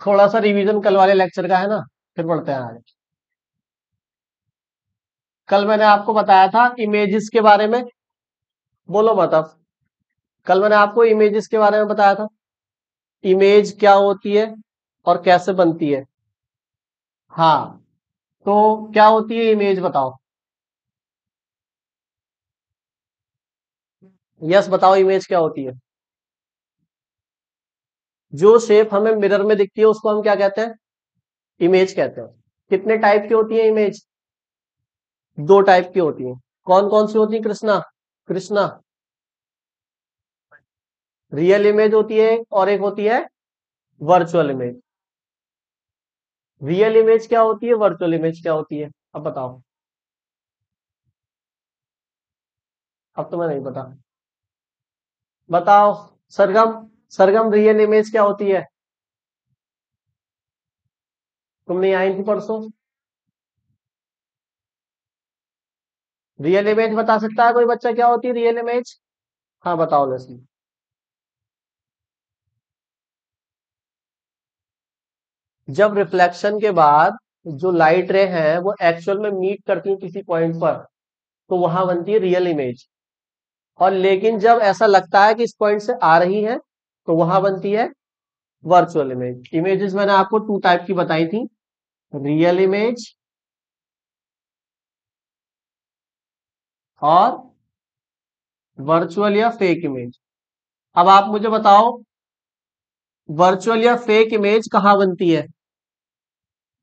थोड़ा सा रिवीजन कल वाले लेक्चर का है ना, फिर पढ़ते हैं आगे। कल मैंने आपको बताया था इमेजेस के बारे में। बोलो मत अब। कल मैंने आपको इमेजेस के बारे में बताया था, इमेज क्या होती है और कैसे बनती है। हाँ, तो क्या होती है इमेज, बताओ। यस, बताओ इमेज क्या होती है। जो शेप हमें मिरर में दिखती है उसको हम क्या कहते हैं, इमेज कहते हैं। कितने टाइप की होती है इमेज, दो टाइप की होती है। कौन कौन सी होती है कृष्णा, कृष्णा? रियल इमेज होती है और एक होती है वर्चुअल इमेज। रियल इमेज क्या होती है, वर्चुअल इमेज क्या होती है, अब बताओ। अब तुम्हें नहीं पता, बताओ। सरगम, सरगम रियल इमेज क्या होती है? तुम नहीं आई थी परसों। रियल इमेज बता सकता है कोई बच्चा क्या होती है रियल इमेज? हाँ बताओ लेसन। जब रिफ्लेक्शन के बाद जो लाइट रे है वो एक्चुअल में मीट करती है किसी पॉइंट पर, तो वहां बनती है रियल इमेज। और लेकिन जब ऐसा लगता है कि इस पॉइंट से आ रही है, तो वहां बनती है वर्चुअल इमेज। इमेजेस मैंने आपको टू टाइप की बताई थी, रियल इमेज और वर्चुअल या फेक इमेज। अब आप मुझे बताओ, वर्चुअल या फेक इमेज कहाँ बनती है,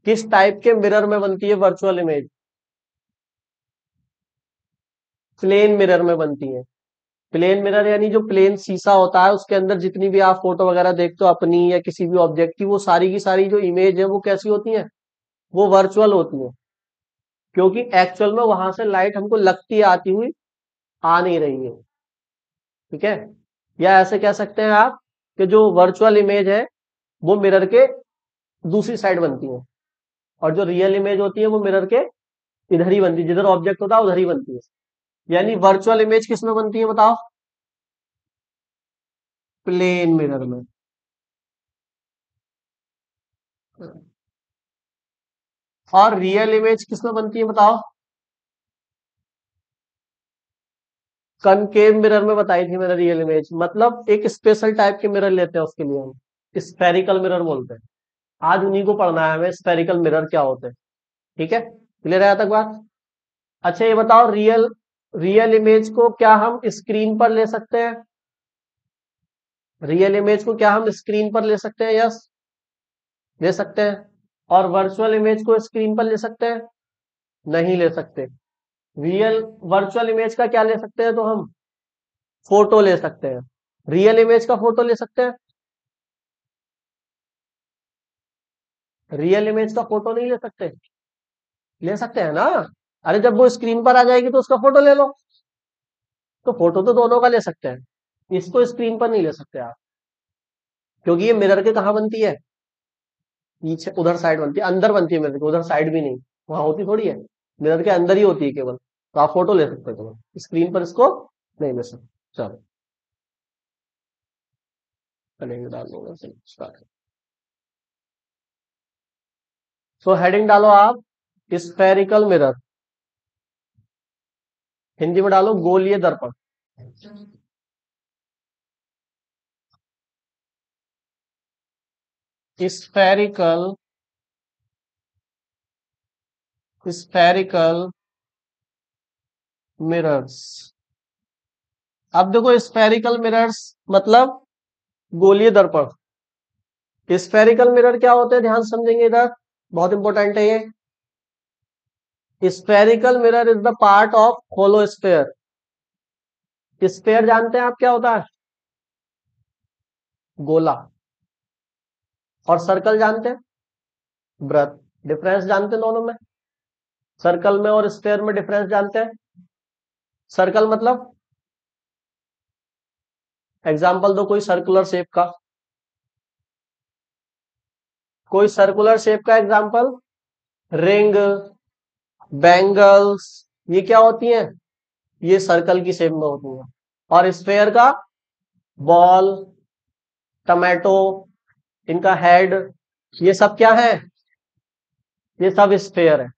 किस टाइप के मिरर में बनती है वर्चुअल इमेज? प्लेन मिरर में बनती है। प्लेन मिरर यानी जो प्लेन शीशा होता है उसके अंदर जितनी भी आप फोटो वगैरह देखते हो अपनी या किसी भी ऑब्जेक्ट की, वो सारी की सारी जो इमेज है वो कैसी होती है, वो वर्चुअल होती है। क्योंकि एक्चुअल में वहां से लाइट हमको लगती है आती हुई, आ नहीं रही है। ठीक है, या ऐसे कह सकते हैं आप कि जो वर्चुअल इमेज है वो मिरर के दूसरी साइड बनती है, और जो रियल इमेज होती है वो मिरर के इधर ही बनती है, जिधर ऑब्जेक्ट होता है उधर ही बनती है। यानी वर्चुअल इमेज किस में बनती है बताओ, प्लेन मिरर में। और रियल इमेज किस में बनती है बताओ? कनकेव मिरर में बताई थी मैंने रियल इमेज, मतलब एक स्पेशल टाइप के मिरर लेते हैं उसके लिए हम, स्फेरिकल मिरर बोलते हैं। आज उन्हीं को पढ़ना है हमें, स्फेरिकल मिरर क्या होते हैं। ठीक है, क्लियर है यहाँ तक बात? अच्छा ये बताओ, रियल रियल इमेज को क्या हम स्क्रीन पर ले सकते हैं? रियल इमेज को क्या हम स्क्रीन पर ले सकते हैं? यस, ले सकते हैं। और वर्चुअल इमेज को स्क्रीन पर ले सकते हैं? नहीं ले सकते। रियल वर्चुअल इमेज का क्या ले सकते हैं तो हम, फोटो ले सकते हैं। रियल इमेज का फोटो ले सकते हैं? रियल इमेज का फोटो नहीं ले सकते? ले सकते हैं ना। अरे जब वो स्क्रीन पर आ जाएगी तो उसका फोटो ले लो। तो फोटो तो दोनों का ले सकते हैं, इसको स्क्रीन पर नहीं ले सकते आप, क्योंकि ये मिरर के कहाँ बनती है, पीछे उधर साइड बनती है, अंदर बनती है मिरर के, उधर साइड भी नहीं, वहां होती थोड़ी है, मिरर के अंदर ही होती है केवल। तो आप फोटो ले सकते हो केवल, स्क्रीन पर इसको नहीं ले सकते। चलो, हेडिंग डाल दूंगा, स्टार्ट। सो हेडिंग डालो आप, स्फेरिकल मिरर। हिंदी में डालो गोलीय दर्पण। Spherical, spherical mirrors. अब देखो स्फेरिकल मिरर्स मतलब गोलीय दर्पण। स्फेरिकल मिरर क्या होते हैं ध्यान से समझेंगे इधर, बहुत इंपॉर्टेंट है ये। Spherical mirror is the part of hollow sphere. Sphere जानते हैं आप क्या होता है, गोला। और सर्कल जानते हैं, वृत्त। डिफरेंस जानते हैं दोनों में, सर्कल में और स्फेयर में डिफरेंस जानते हैं? सर्कल मतलब, एग्जाम्पल दो कोई सर्कुलर शेप का, कोई सर्कुलर शेप का एग्जाम्पल। रिंग, बैंगल्स, ये क्या होती हैं, ये सर्कल की शेप में होती हैं। और स्फेयर का, बॉल, टमाटो, इनका हेड, ये सब क्या है? ये सब स्फेयर है।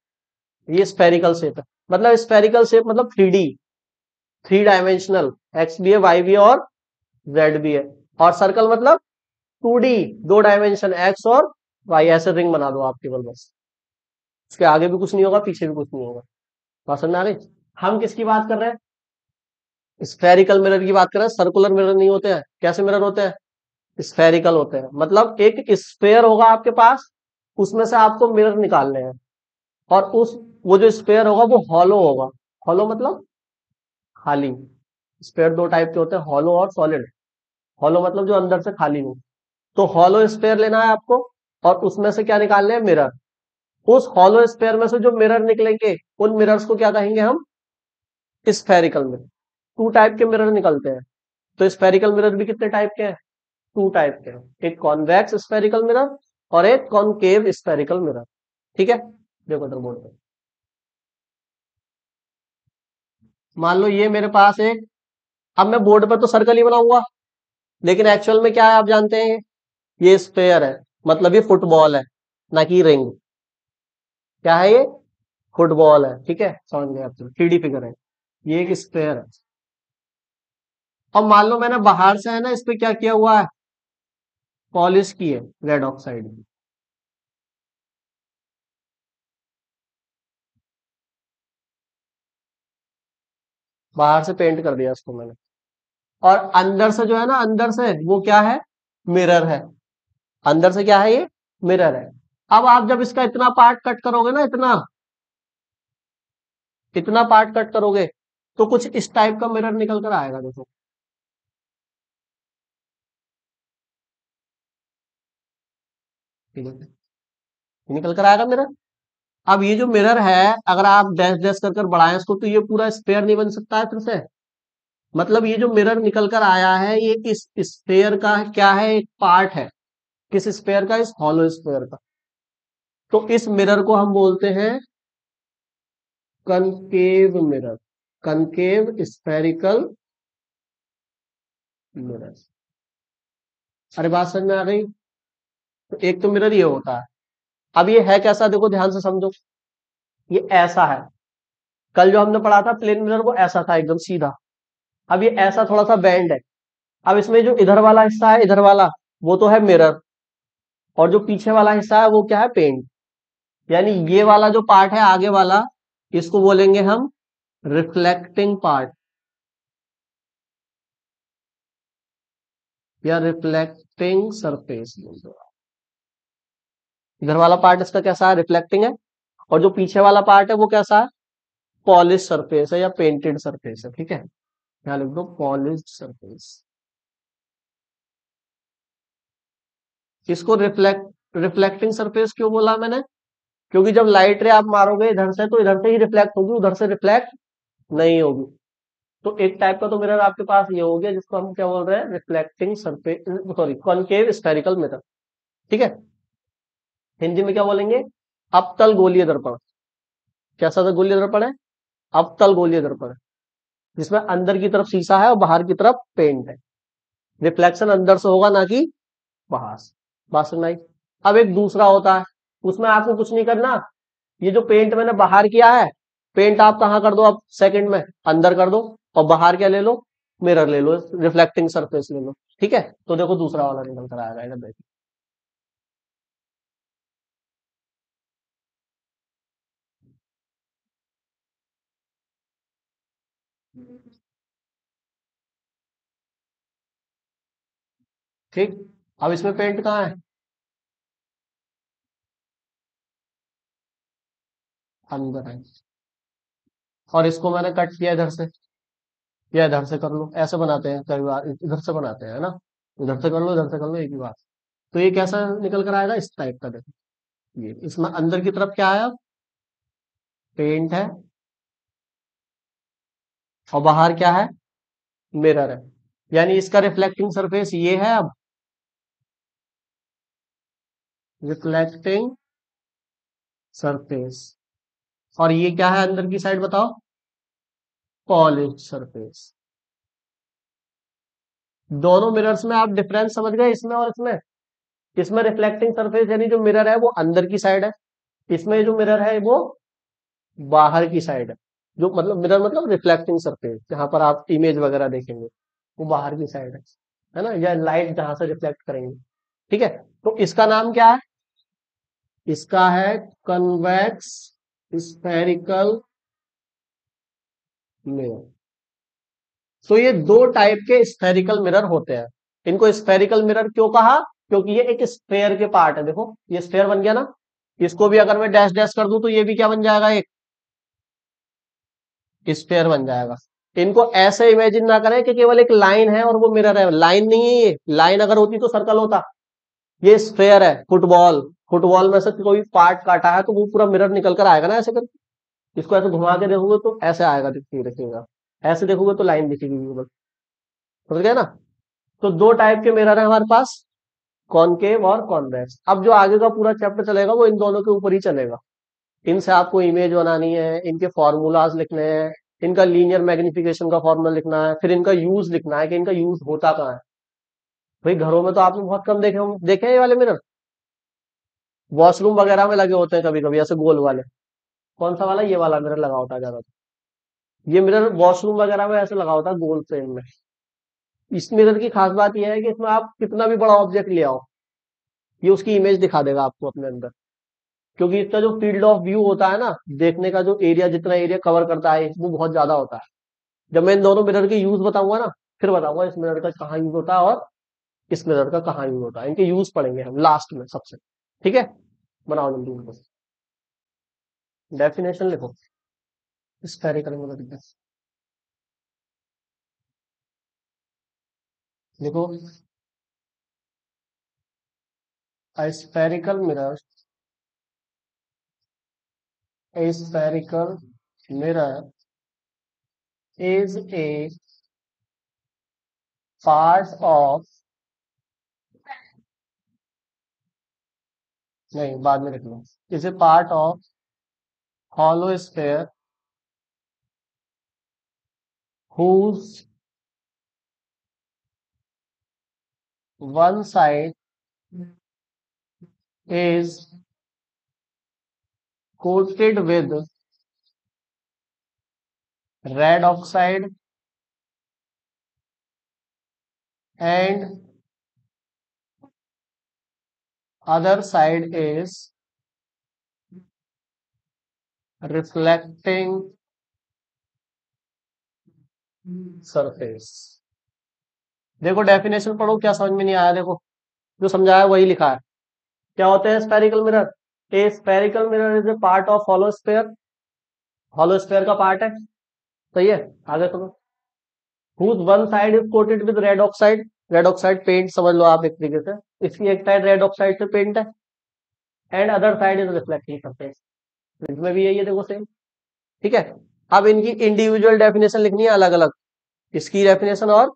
ये स्फेरिकल शेप है। मतलब स्फेरिकल शेप मतलब 3D, 3 डायमेंशनल, एक्स भी है, वाई भी है और जेड भी है। और सर्कल मतलब 2D, 2 डायमेंशन, एक्स और वाई, ऐसे रिंग बना दो आप केवल बस। उसके आगे भी कुछ नहीं होगा, पीछे भी कुछ नहीं होगा। बात समझ में आ गई? हम किसकी बात कर रहे हैं? स्फेरिकल मिरर की बात कर रहे हैं। सर्कुलर मिरर नहीं होते हैं। कैसे मिरर होते हैं? स्फेरिकल होते हैं। मतलब एक स्फेयर होगा आपके पास, उसमें से आपको मिरर निकालने हैं। और उस वो जो स्फेयर होगा वो हॉलो होगा। हॉलो मतलब खाली। स्फेयर दो टाइप के होते हैं, हॉलो और सॉलिड। हॉलो मतलब जो अंदर से खाली हो। तो हॉलो स्फेयर लेना है आपको, और उसमें से क्या निकालने हैं? मिरर। उस हॉलो स्फेयर में से जो मिरर निकलेंगे, उन मिरर्स को क्या कहेंगे हम? Spherical mirror. 2 टाइप के मिरर निकलते हैं। तो स्फेरिकल मिरर भी कितने टाइप के हैं? 2 टाइप के हैं। एक कॉन्वेक्स स्फेरिकल मिरर और एक कॉनकेव स्फेरिकल मिरर। ठीक है? देखो इधर बोर्ड पे। मान लो ये मेरे पास एक, अब मैं बोर्ड पर तो सर्कल ही बनाऊंगा, लेकिन एक्चुअल में क्या है आप जानते हैं? ये स्फेयर है। मतलब ये फुटबॉल है, ना कि रिंग। क्या है ये? फुटबॉल है। ठीक है, समझ गए आप? 3D फिगर है। ये एक स्फेयर है। अब मान लो मैंने बाहर से है ना इस पे क्या किया हुआ है? पॉलिश की है रेड ऑक्साइड की। बाहर से पेंट कर दिया इसको मैंने। और अंदर से जो है ना, अंदर से वो क्या है? मिरर है। अंदर से क्या है ये? मिरर है। अब आप जब इसका इतना पार्ट कट करोगे ना, इतना इतना पार्ट कट करोगे, तो कुछ इस टाइप का मिरर निकल कर आएगा। देखो, निकल कर आएगा मिरर। अब ये जो मिरर है, अगर आप डैश डैश कर कर बढ़ाएं इसको, तो ये पूरा स्पेयर नहीं बन सकता है फिर से। मतलब ये जो मिरर निकल कर आया है, ये इस स्पेयर का क्या है? एक पार्ट है। किस स्पेयर का? इस हॉलो स्पेयर का। तो इस मिरर को हम बोलते हैं concave mirror. Concave spherical mirror. अरे बात समझ में आ गई? तो एक तो मिरर ये होता है। अब ये है कैसा? देखो ध्यान से समझो। ये ऐसा है। कल जो हमने पढ़ा था प्लेन मिरर, वो ऐसा था एकदम सीधा। अब ये ऐसा थोड़ा सा बैंड है। अब इसमें जो इधर वाला हिस्सा है, इधर वाला, वो तो है मिरर। और जो पीछे वाला हिस्सा है वो क्या है? पेंट। यानी ये वाला जो पार्ट है आगे वाला, इसको बोलेंगे हम रिफ्लेक्टिंग पार्ट या रिफ्लेक्टिंग सरफेस। इधर वाला पार्ट इसका कैसा है? रिफ्लेक्टिंग है। और जो पीछे वाला पार्ट है वो कैसा है? पॉलिश सरफेस है या पेंटेड सरफेस है। ठीक है, यहाँ लिख दो पॉलिश सरफेस। इसको रिफ्लेक्टिंग सरफेस क्यों बोला मैंने? क्योंकि जब लाइट रे आप मारोगे इधर से, तो इधर से ही रिफ्लेक्ट होगी, उधर से रिफ्लेक्ट नहीं होगी। तो एक टाइप का तो मिरर आपके पास ये हो गया, जिसको हम क्या बोल रहे हैं? Reflecting surface, sorry, concave spherical mirror. ठीक है। हिंदी में क्या बोलेंगे? अवतल गोलीय दर्पण। कैसा था गोलीय दर्पण है? अवतल गोलीय दर्पण है, जिसमें अंदर की तरफ शीशा है और बाहर की तरफ पेंट है। रिफ्लेक्शन अंदर से होगा, ना कि बाहर से। बात समझ में आई? अब एक दूसरा होता है, उसमें आपको कुछ नहीं करना। ये जो पेंट मैंने बाहर किया है, पेंट आप कहाँ कर दो? अब सेकंड में अंदर कर दो। और बाहर क्या ले लो? मिरर ले लो, रिफ्लेक्टिंग सरफेस ले लो। ठीक है, तो देखो दूसरा वाला निकल कर आएगा, इधर देखिए। ठीक। अब इसमें पेंट कहाँ है? अंदर है। और इसको मैंने कट किया इधर से, या इधर से कर लो। ऐसे बनाते हैं कई बार, इधर से बनाते हैं, है ना? इधर से कर लो, इधर से कर लो, एक ही बात। तो ये कैसा निकल कर आएगा? इस टाइप का। देखो, ये इसमें अंदर की तरफ क्या है? अब पेंट है, और बाहर क्या है? मिरर है। यानी इसका रिफ्लेक्टिंग सरफेस ये है। अब रिफ्लेक्टिंग सरफेस। और ये क्या है अंदर की साइड? बताओ। Polish surface. दोनों मिरर्स में आप डिफरेंस समझ गए, इसमें और इसमें? इसमें रिफ्लेक्टिंग सरफेस यानी जो मिरर है वो अंदर की साइड है, इसमें जो मिरर है वो बाहर की साइड है। जो मतलब मिरर मतलब रिफ्लेक्टिंग सरफेस, जहां पर आप इमेज वगैरह देखेंगे वो बाहर की साइड है ना, या लाइट जहां से रिफ्लेक्ट करेंगे। ठीक है, तो इसका नाम क्या है? इसका है कन्वेक्स स्फेरिकल मिरर। तो ये दो टाइप के स्फेरिकल मिरर होते हैं। इनको स्फेरिकल मिरर क्यों कहा? क्योंकि ये एक स्फेयर के पार्ट है। देखो ये स्फेयर बन गया ना, इसको भी अगर मैं डैश डैश कर दूं तो ये भी क्या बन जाएगा? एक स्फेयर बन जाएगा। इनको ऐसे इमेजिन ना करें कि केवल एक लाइन है और वो मिरर है। लाइन नहीं है, ये लाइन अगर होती तो सर्कल होता। ये स्फेयर है। फुटबॉल, फुटबॉल में से कोई पार्ट काटा है तो वो पूरा मिरर निकल कर आएगा ना ऐसे करके। इसको ऐसे घुमा के देखोगे तो ऐसे आएगा, दिखेगा। ऐसे देखोगे तो लाइन दिखेगी बस। समझ गए ना? तो दो टाइप के मिरर है हमारे पास, कॉनकेव और कॉन्वेक्स। अब जो आगे का पूरा चैप्टर चलेगा वो इन दोनों के ऊपर ही चलेगा। इनसे आपको इमेज बनानी है, इनके फॉर्मूलाज लिखने हैं, इनका लीनियर मैग्निफिकेशन का फॉर्मूला लिखना है, फिर इनका यूज लिखना है कि इनका यूज होता कहाँ है। भाई घरों में तो आपने बहुत कम देखे होंगे, देखे हैं ये वाले मिरर? वॉशरूम वगैरह में लगे होते हैं कभी कभी ऐसे गोल वाले। कौन सा वाला? ये वाला मिरर लगा होता है ज्यादा। ये मिरर वॉशरूम वगैरह में ऐसे लगा होता है गोल फ्रेम में। इस मिरर की खास बात यह है कि इसमें आप कितना भी बड़ा ऑब्जेक्ट ले आओ, ये उसकी इमेज दिखा देगा आपको अपने अंदर। क्योंकि इसका जो फील्ड ऑफ व्यू होता है ना, देखने का जो एरिया, जितना एरिया कवर करता है वो बहुत ज्यादा होता है। जब मैं इन दोनों मिरर के यूज बताऊंगा ना, फिर बताऊंगा इस मिरर का कहाँ यूज होता है और इस मिरर का कहाँ यूज होता है। इनके यूज पढ़ेंगे हम लास्ट में सबसे। ठीक है, बनाओ जल्दी इनको। डेफिनेशन लिखो स्फेरिकल मिरर की। देखो, a spherical mirror, a spherical mirror is a part of, नहीं बाद में लिख लो, is a part of hollow sphere whose one side is coated with red oxide and other side is reflecting surface। देखो definition पढ़ो, क्या समझ में नहीं आया? देखो जो समझाया वही लिखा है। क्या होते हैं spherical mirror? A spherical mirror is a part of hollow sphere, hollow sphere का पार्ट है। सही है, आगे सुनो। whose one side is coated with red oxide, red oxide paint समझ लो आप एक तरीके से। इसकी एक साइड रेड ऑक्साइड से पेंट है, and other side is reflecting surface. इसमें भी यही है, देखो सेम। ठीक है, अब इनकी इंडिविजुअल डेफिनेशन लिखनी है अलग अलग, इसकी डेफिनेशन और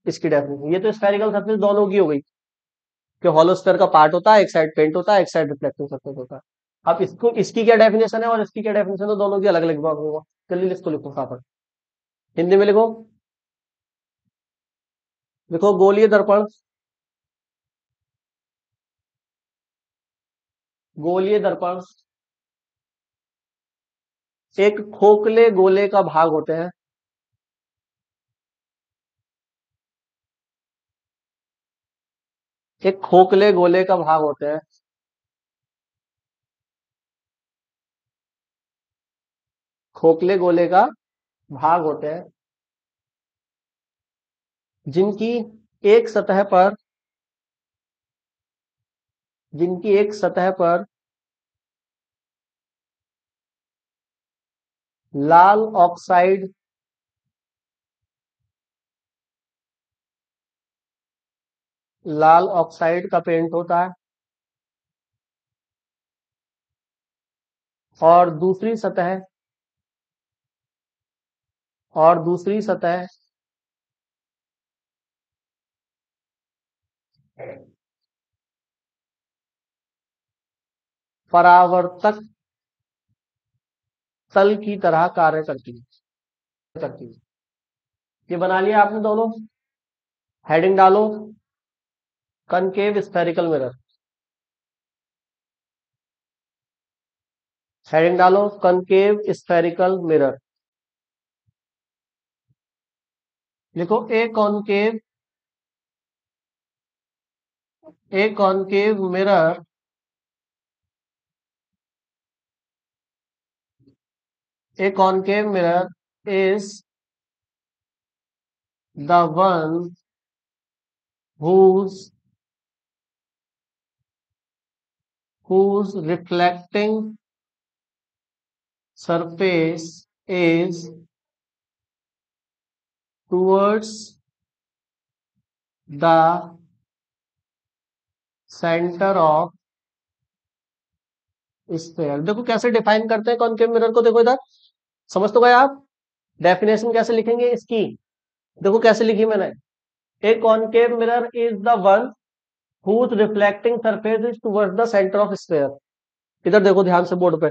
इसकी डेफिनेशन। ये तो स्फेरिकल सरफेस दोनों की हो गई कि हॉलो स्फीयर का पार्ट होता है, एक साइड पेंट होता है, एक साइड रिफ्लेक्टिंग सरफेस होता है। अब इसको, इसकी क्या डेफिनेशन है और इसकी क्या डेफिनेशन है, दोनों की अलग अलग बात होगा। जल्दी इसको लिखो फटाफट, हिंदी में लिखो। लिखो गोलीय दर्पण, गोलीय दर्पण एक खोखले गोले का भाग होते हैं। एक खोखले गोले का भाग होते हैं, खोखले गोले का भाग होते हैं, जिनकी एक सतह पर, जिनकी एक सतह पर लाल ऑक्साइड, लाल ऑक्साइड का पेंट होता है, और दूसरी सतह, और दूसरी सतह परावर्तक तल की तरह कार्य करती है। ये बना लिया आपने दोनों। हेडिंग डालो, कनकेव स्फेरिकल मिरर। हेडिंग डालो कॉनकेव स्फेरिकल मिरर। लिखो ए concave mirror A concave mirror is the one whose reflecting surface is towards the center of sphere। देखो कैसे डिफाइन करते हैं कॉनकेव मिरर को, देखो इधर समझ तो गए आप। डेफिनेशन कैसे लिखेंगे इसकी, देखो कैसे लिखी मैंने। ए concave mirror is the one whose reflecting surface is towards the center of sphere। इधर देखो ध्यान से बोर्ड पे,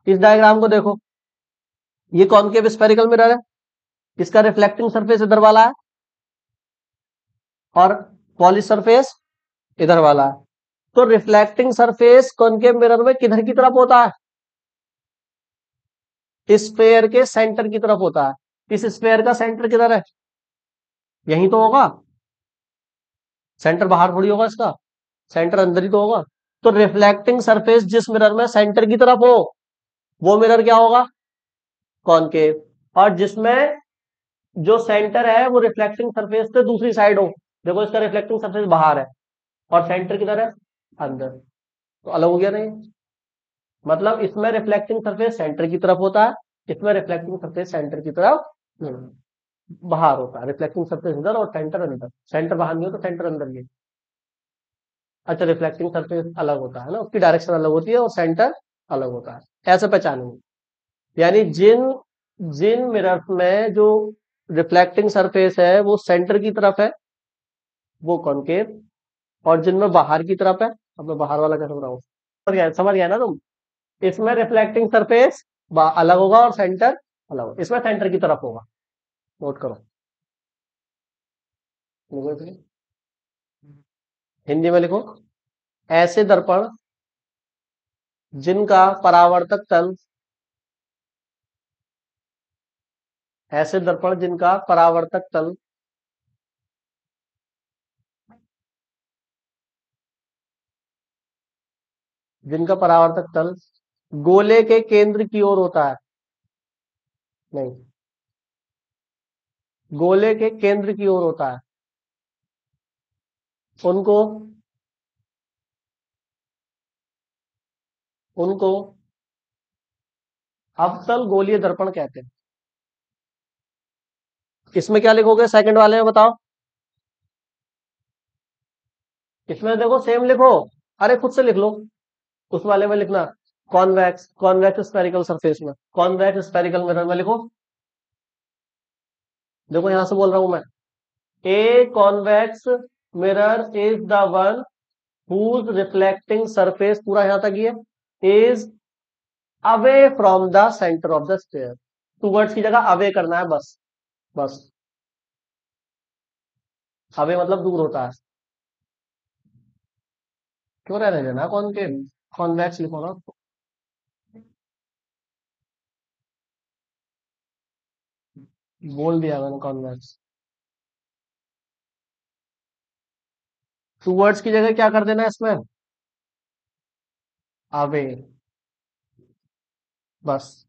इस डायग्राम को देखो, ये कॉनकेव स्फेरिकल मिरर है, इसका रिफ्लेक्टिंग सरफेस इधर वाला है और पॉलिश सरफेस इधर वाला है। तो रिफ्लेक्टिंग सरफेस कॉनकेव मिरर में किधर की तरफ होता है, स्फेयर के सेंटर की तरफ होता है। इस स्फेयर का सेंटर किधर है, यही तो होगा, सेंटर बाहर थोड़ी होगा, इसका सेंटर अंदर ही तो होगा। तो रिफ्लेक्टिंग सरफेस जिस मिरर में सेंटर की तरफ हो वो मिरर क्या होगा, कॉनकेव। और जिसमें जो सेंटर है वो रिफ्लेक्टिंग सरफेस से दूसरी साइड हो, देखो इसका रिफ्लेक्टिंग सरफेस बाहर है और सेंटर किधर है, अंदर, तो अलग हो गया नहीं। मतलब इसमें रिफ्लेक्टिंग सरफेस सेंटर की तरफ होता है, इसमें रिफ्लेक्टिंग सरफेस सेंटर की तरफ बाहर होता है। रिफ्लेक्टिंग सरफेस इधर और सेंटर अंदर, सेंटर बाहर नहीं हो तो सेंटर अंदर ही। अच्छा, रिफ्लेक्टिंग सरफेस अलग होता है ना, उसकी डायरेक्शन अलग होती है और सेंटर अलग होता है, ऐसे पहचानेंगे। यानी जिन जिन मिरर्स में जो रिफ्लेक्टिंग सरफेस है वो सेंटर की तरफ है वो कॉनकेव, और जिनमें बाहर की तरफ है, अब मैं बाहर वाला कैसे बनाऊं, समझ गया ना तुम। इसमें रिफ्लेक्टिंग सरफेस अलग होगा और सेंटर अलग होगा, इसमें सेंटर की तरफ होगा, नोट करो। हिंदी में लिखो, ऐसे दर्पण जिनका परावर्तक तल, ऐसे दर्पण जिनका परावर्तक तल गोले के केंद्र की ओर होता है, नहीं, गोले के केंद्र की ओर होता है, उनको उनको अवतल गोलीय दर्पण कहते हैं। इसमें क्या लिखोगे सेकंड वाले में बताओ, इसमें देखो सेम लिखो, अरे खुद से लिख लो, उस वाले में लिखना कॉन्वेक्स स्फेरिकल सरफेस में, कॉन्वेक्स स्फेरिकल मिरर में लिखो। देखो यहां से बोल रहा हूं मैं, a convex mirror is the one whose reflecting surface, पूरा यहां तक ये, is away from the center of the sphere। Towards की जगह अवे करना है, बस बस, अवे मतलब दूर होता है, क्यों रहने देना कौन के, कॉन्वेक्स लिखो ना। बोल दिया मैंने कॉन्वेक्स, टूवर्ड्स की जगह क्या कर देना है इसमें, अवे, बस।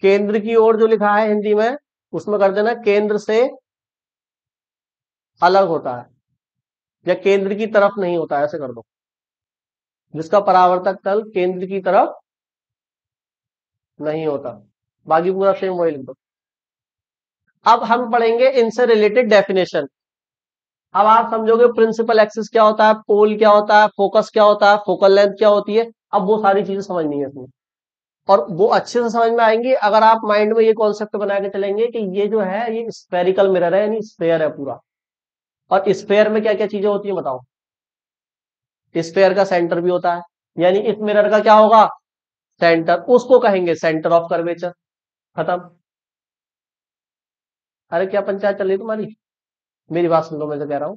केंद्र की ओर जो लिखा है हिंदी में, उसमें कर देना केंद्र से अलग होता है, या केंद्र की तरफ नहीं होता है, ऐसे कर दो। जिसका परावर्तक तल केंद्र की तरफ नहीं होता, बाकी पूरा सेम वही लिख दो। अब हम पढ़ेंगे इनसे रिलेटेड डेफिनेशन। अब आप समझोगे प्रिंसिपल एक्सिस क्या होता है, पोल क्या होता है, फोकस क्या होता है, फोकल लेंथ क्या होती है, अब वो सारी चीजें समझनी है इसमें, और वो अच्छे से समझ में आएंगी अगर आप माइंड में ये कॉन्सेप्ट बना के चलेंगे कि ये जो है ये स्फेरिकल मिरर है, यानी स्फेयर है पूरा, और स्फेयर में क्या क्या चीजें होती है बताओ। स्फेयर का सेंटर भी होता है, यानी इस मिरर का क्या होगा, सेंटर, उसको कहेंगे सेंटर ऑफ कर्वेचर। खत्म। अरे क्या पंचायत चल रही तुम्हारी, मेरी बात सुन लो, मैं तो कह रहा हूं।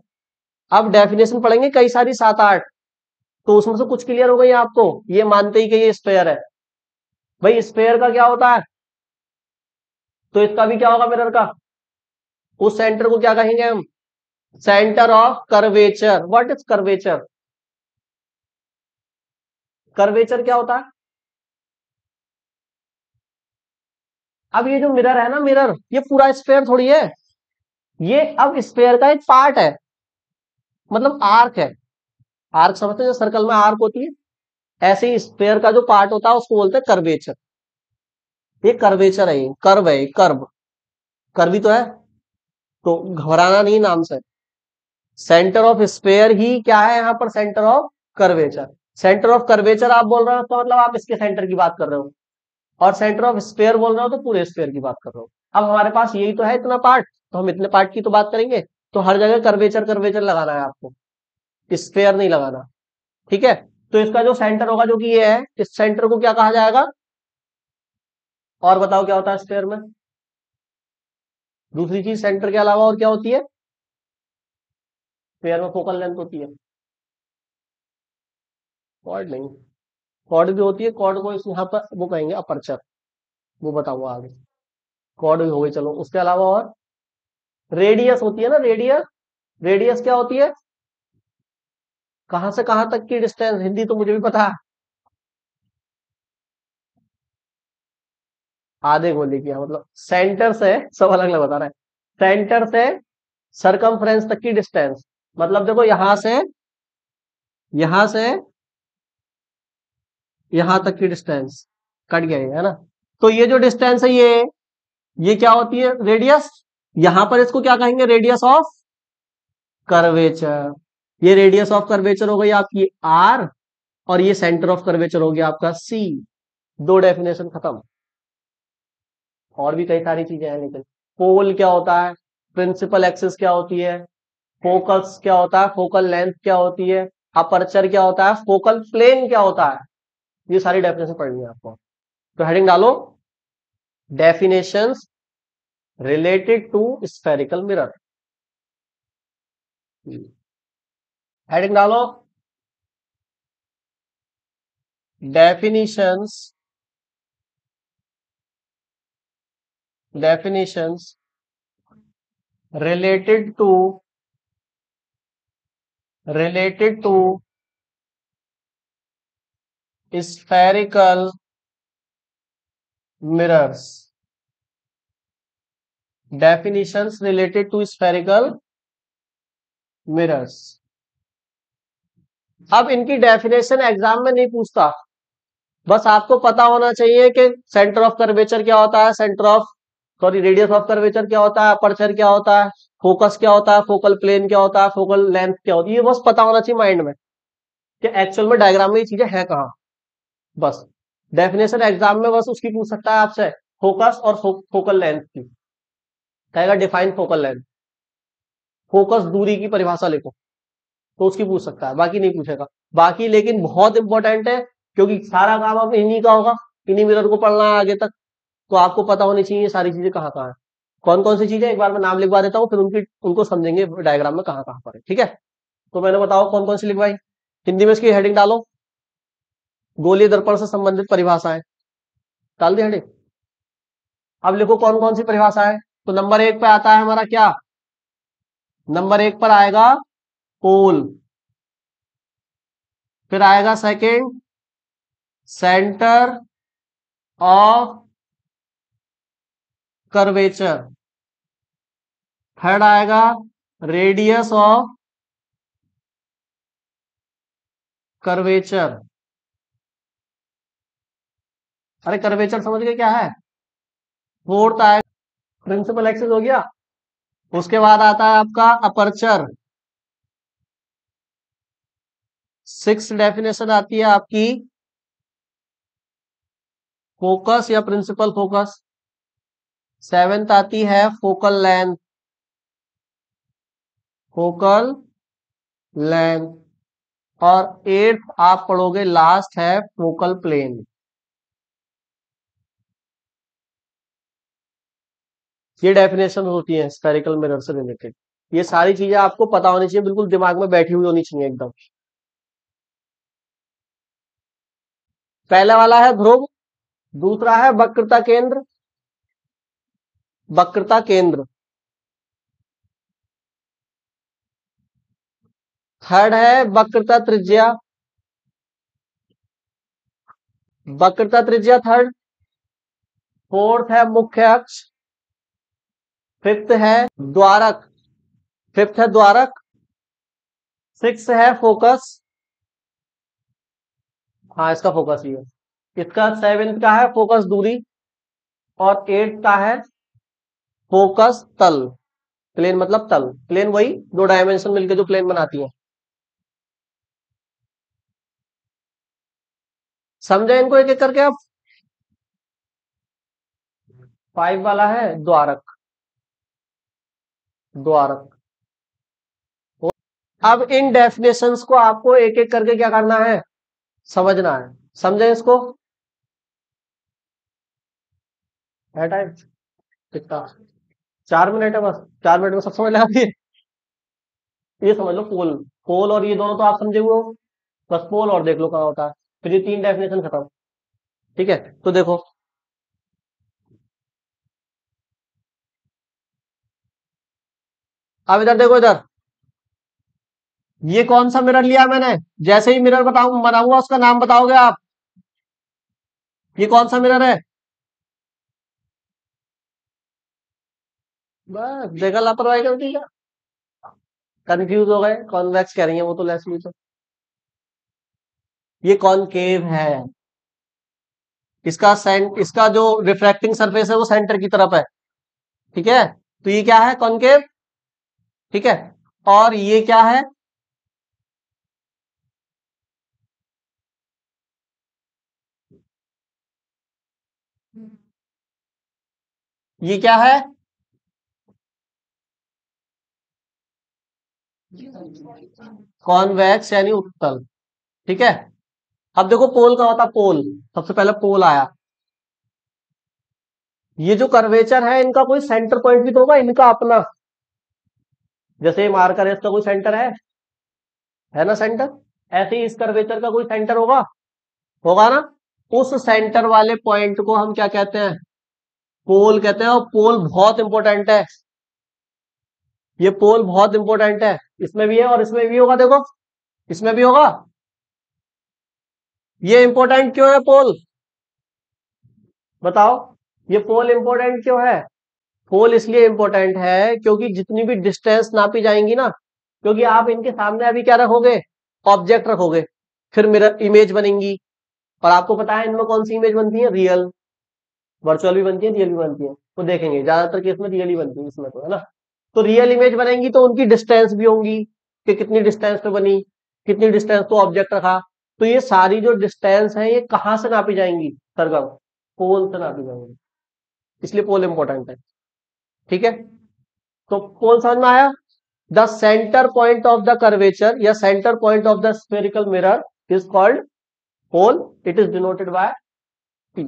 अब डेफिनेशन पढ़ेंगे कई सारी, 7-8, तो उसमें से कुछ क्लियर हो गई आपको, ये मानते ही कि ये स्फेयर है। भाई स्फेयर का क्या होता है, तो इसका भी क्या होगा मिरर का, उस सेंटर को क्या कहेंगे हम, centre of curvature. What is curvature, curvature क्या होता है। अब ये जो मिरर है ना, मिरर ये पूरा स्फेयर थोड़ी है, ये अब स्फेयर का एक पार्ट है, मतलब आर्क है। आर्क समझते हैं, जो सर्कल में आर्क होती है, ऐसे ही स्फेयर का जो पार्ट होता है उसको बोलते हैं कर्वेचर। ये कर्वेचर है, ये कर्व है, कर्व, कर्व ही तो है, तो घबराना नहीं नाम से। सेंटर ऑफ स्फेयर ही क्या है यहाँ पर, centre of curvature. Centre of curvature आप बोल रहे हो तो मतलब आप इसके सेंटर की बात कर रहे हो, और सेंटर ऑफ स्फेयर बोल रहे हो तो पूरे स्फेयर की बात कर रहे हो। अब हमारे पास यही तो है इतना पार्ट, तो हम इतने पार्ट की तो बात करेंगे, तो हर जगह कर्वेचर कर्वेचर लगाना है आपको, स्फेयर नहीं लगाना। ठीक है, तो इसका जो सेंटर होगा जो कि ये है, इस सेंटर को क्या कहा जाएगा, और बताओ क्या होता है स्फेयर में, दूसरी चीज सेंटर के अलावा और क्या होती है, स्फेयर में फोकल लेंथ होती है, कॉर्ड नहीं, कॉर्ड भी होती है, कॉर्ड को इस यहाँ पर वो कहेंगे अपर्चर, वो बताऊंगा आगे। कॉर्ड भी हो गई, चलो उसके अलावा और रेडियस होती है ना, रेडियस, रेडियस क्या होती है, कहां से कहां तक की डिस्टेंस, हिंदी तो मुझे भी पता है, आधे गोले की, हाँ, मतलब सेंटर से, सब अलग अलग बता रहे हैं, सेंटर से सरकमफ्रेंस तक की डिस्टेंस, मतलब देखो यहां से यहां तक की डिस्टेंस, कट गया ये, है ना। तो ये जो डिस्टेंस है ये क्या होती है, रेडियस। यहां पर इसको क्या कहेंगे, रेडियस ऑफ कर्वेचर। ये रेडियस ऑफ कर्वेचर हो गई आपकी आर, और ये सेंटर ऑफ कर्वेचर हो गया आपका सी। दो डेफिनेशन खत्म। और भी कई सारी चीजें हैं, लेकिन पोल क्या होता है, प्रिंसिपल एक्सिस क्या होती है, फोकस क्या होता है, फोकल लेंथ क्या होती है, अपर्चर क्या होता है, फोकल प्लेन क्या होता है, ये सारी डेफिनेशन पढ़नी है आपको। तो हेडिंग डालो, definitions related to spherical mirror. Heading डालो, definitions definitions related to related to spherical mirrors। definitions related to spherical mirrors। अब इनकी डेफिनेशन एग्जाम में नहीं पूछता, बस आपको पता होना चाहिए कि सेंटर ऑफ कर्वेचर क्या होता है, centre of sorry radius of curvature क्या होता है, अपर्चर क्या होता है, फोकस क्या होता है, फोकल प्लेन क्या होता है, फोकल लेंथ क्या होती है, ये बस पता होना चाहिए माइंड में कि एक्चुअल में डायग्राम में ये चीजें है कहाँ। बस डेफिनेशन एग्जाम में बस उसकी पूछ सकता है आपसे, फोकस और फोकल लेंथ की, कहेगा डिफाइन फोकल लेंथ, फोकस दूरी की परिभाषा लिखो, तो उसकी पूछ सकता है, बाकी नहीं पूछेगा। बाकी लेकिन बहुत इंपॉर्टेंट है, क्योंकि सारा काम अब इन्हीं का होगा, इन्हीं मिरर को पढ़ना है आगे तक, तो आपको पता होनी चाहिए ये सारी चीजें कहाँ कहाँ है, कौन कौन सी चीजें, एक बार मैं नाम लिखवा देता हूँ, फिर उनकी उनको समझेंगे डायग्राम में कहाँ कहाँ पर है। ठीक है, तो मैंने बताओ कौन कौन सी लिखवाई, हिंदी में इसकी हेडिंग डालो, गोलीय दर्पण से संबंधित परिभाषाएं, डाल दी हेडिंग। अब लिखो कौन कौन सी परिभाषा है, तो नंबर एक पे आता है हमारा क्या, नंबर एक पर आएगा पोल, फिर आएगा second centre of curvature, third आएगा रेडियस ऑफ कर्वेचर। अरे कर्वेचर समझ गए क्या है, फोर्थ आएगा प्रिंसिपल एक्सिस हो गया, उसके बाद आता है आपका अपर्चर, सिक्स डेफिनेशन आती है आपकी फोकस या प्रिंसिपल फोकस, सेवेंथ आती है फोकल लेंथ, फोकल लेंथ, और एट्थ आप पढ़ोगे लास्ट है फोकल प्लेन। ये डेफिनेशन होती है स्फेरिकल मिरर से रिलेटेड, ये सारी चीजें आपको पता होनी चाहिए, बिल्कुल दिमाग में बैठी हुई होनी चाहिए एकदम। पहला वाला है ध्रुव, दूसरा है वक्रता केंद्र, वक्रता केंद्र, थर्ड है वक्रता त्रिज्या, वक्रता त्रिज्या थर्ड, फोर्थ है मुख्य अक्ष, फिफ्थ है द्वारक, फिफ्थ है द्वारक, सिक्स है फोकस, हाँ इसका फोकस ही है, इसका सेवेंथ का है फोकस दूरी, और एट का है फोकस तल। प्लेन मतलब तल, प्लेन वही दो डायमेंशन मिलकर जो प्लेन बनाती है। समझे इनको एक एक करके आप। फाइव वाला है द्वारक, द्वारक। अब इन डेफिनेशंस को आपको एक एक करके क्या करना है, समझना है। समझे इसको। है टाइम कितना, 4 मिनट है बस, 4 मिनट में सब समझ लगा दिए। ये समझ लो पोल, पोल और ये दोनों तो आप समझे हुए हो, बस पोल और देख लो कहाँ होता है, फिर ये तीन डेफिनेशन खत्म। ठीक है, तो देखो अब इधर देखो इधर, ये कौन सा मिरर लिया मैंने, जैसे ही मिरर बताऊं बनाऊंगा उसका नाम बताओगे आप। ये कौन सा मिरर है, बस देखा लापरवाही कर दी क्या, कंफ्यूज हो गए, कॉन्वेक्स कह रही है वो तो लेसली तो, ये कॉनकेव है, इसका जो रिफ्रैक्टिंग सरफेस है वो सेंटर की तरफ है। ठीक है, तो ये क्या है, कॉनकेव। ठीक है, और ये क्या है, ये क्या है, कॉन्वेक्स यानी उत्तल। ठीक है, अब देखो पोल का होता, पोल सबसे पहले पोल आया, ये जो कर्वेचर है इनका कोई सेंटर पॉइंट भी तो होगा इनका अपना, जैसे मार्कर है इसका कोई सेंटर है ना सेंटर, ऐसे ही इस कर्वेचर का कोई सेंटर होगा, होगा ना। उस सेंटर वाले पॉइंट को हम क्या कहते हैं, पोल कहते हैं, और पोल बहुत इंपॉर्टेंट है, ये पोल बहुत इंपॉर्टेंट है, इसमें भी है और इसमें भी होगा, देखो इसमें भी होगा। ये इंपॉर्टेंट क्यों है पोल, बताओ, ये पोल इंपॉर्टेंट क्यों है। पोल इसलिए इंपॉर्टेंट है क्योंकि जितनी भी डिस्टेंस नापी जाएंगी ना, क्योंकि आप इनके सामने अभी क्या रखोगे, ऑब्जेक्ट रखोगे, फिर मिरर इमेज बनेंगी, और आपको पता है इनमें कौन सी इमेज बनती है, रियल, वर्चुअल भी बनती है, रियल भी बनती है, तो देखेंगे ज्यादातर केस में रियल ही बनती है इसमें तो, है ना। तो रियल इमेज बनेंगी तो उनकी डिस्टेंस भी होंगी, कि कितनी डिस्टेंस पे बनी, कितनी डिस्टेंस तो ऑब्जेक्ट रखा, तो ये सारी जो डिस्टेंस है ये कहाँ से नापी जाएंगी, सरगम, पोल से नापी जाएंगी, इसलिए पोल इंपॉर्टेंट है। ठीक है, तो पोल समझ में आया। The centre point of the curvature या centre point of the spherical mirror is called pole, it is denoted by P।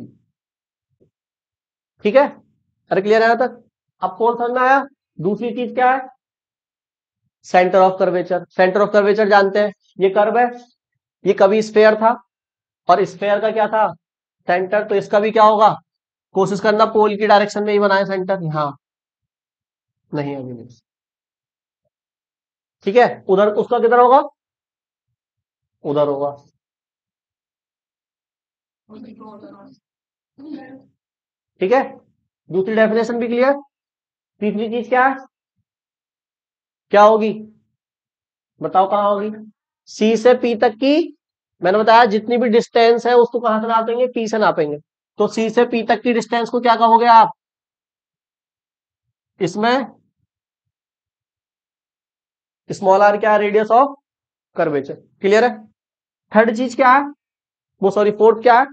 ठीक है, अरे क्लियर है यहाँ तक। अब पोल समझ में आया। दूसरी चीज क्या है, centre of curvature, centre of curvature जानते हैं, ये कर्व है, ये कभी स्फेयर था, और स्फेयर का क्या था, सेंटर, तो इसका भी क्या होगा, कोशिश करना पोल की डायरेक्शन में ही बनाए सेंटर, हाँ नहीं अभी नहीं। ठीक है, उधर उसका किधर होगा, उधर होगा। ठीक है, दूसरी डेफिनेशन भी क्लियर। तीसरी चीज क्या है, क्या होगी, बताओ कहाँ होगी, सी से पी तक की, मैंने बताया जितनी भी डिस्टेंस है उसको कहां से नापेंगे, पी से नापेंगे, तो सी से पी तक की डिस्टेंस को क्या कहोगे आप, इसमें स्मॉल आर क्या है, रेडियस ऑफ कर्वेचर। क्लियर है। थर्ड चीज क्या है, वो सॉरी फोर्थ क्या है,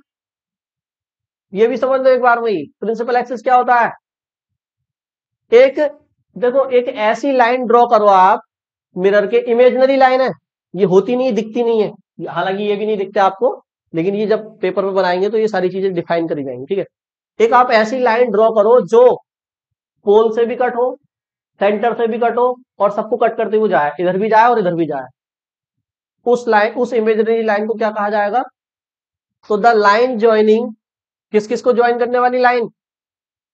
ये भी समझ लो एक बार, वही प्रिंसिपल एक्सिस क्या होता है, एक, देखो एक ऐसी लाइन ड्रॉ करो आप, मिरर के इमेजिनरी लाइन है, ये होती नहीं, दिखती नहीं है, हालांकि ये भी नहीं दिखता आपको, लेकिन ये जब पेपर पे बनाएंगे तो ये सारी चीजें डिफाइन करी जाएंगी। ठीक है, एक आप ऐसी लाइन ड्रॉ करो जो पोल से भी कट हो, सेंटर से भी कट हो, और सबको कट करते हुए जाए, इधर भी जाए और इधर भी जाए, उस लाइन, उस इमेजिनरी लाइन को क्या कहा जाएगा, तो द लाइन ज्वाइनिंग, किस किस को ज्वाइन करने वाली लाइन,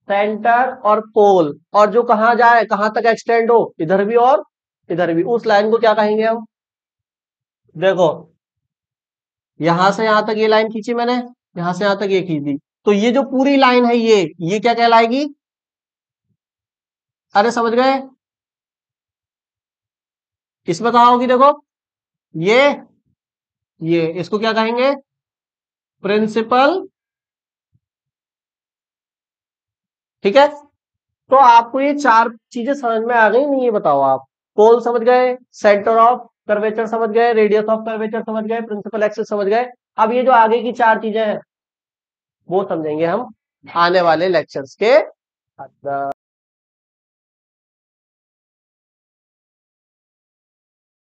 सेंटर और पोल, और जो कहां जाए, कहां तक एक्सटेंड हो, इधर भी और इधर भी, उस लाइन को क्या कहेंगे हम। देखो यहां से यहां तक ये लाइन खींची मैंने, यहां से यहां तक ये खींची, तो ये जो पूरी लाइन है ये क्या कहलाएगी, अरे समझ गए, इसमें कहा होगी देखो, ये ये इसको क्या कहेंगे, प्रिंसिपल। ठीक है, तो आपको ये चार चीजें समझ में आ गई नहीं, ये बताओ आप। पोल समझ गए, सेंटर ऑफ कर्वेचर समझ गए, रेडियस ऑफ कर्वेचर समझ गए, प्रिंसिपल एक्सिस समझ गए। अब ये जो आगे की चार चीजें हैं वो समझेंगे हम आने वाले लेक्चर्स के अंदर।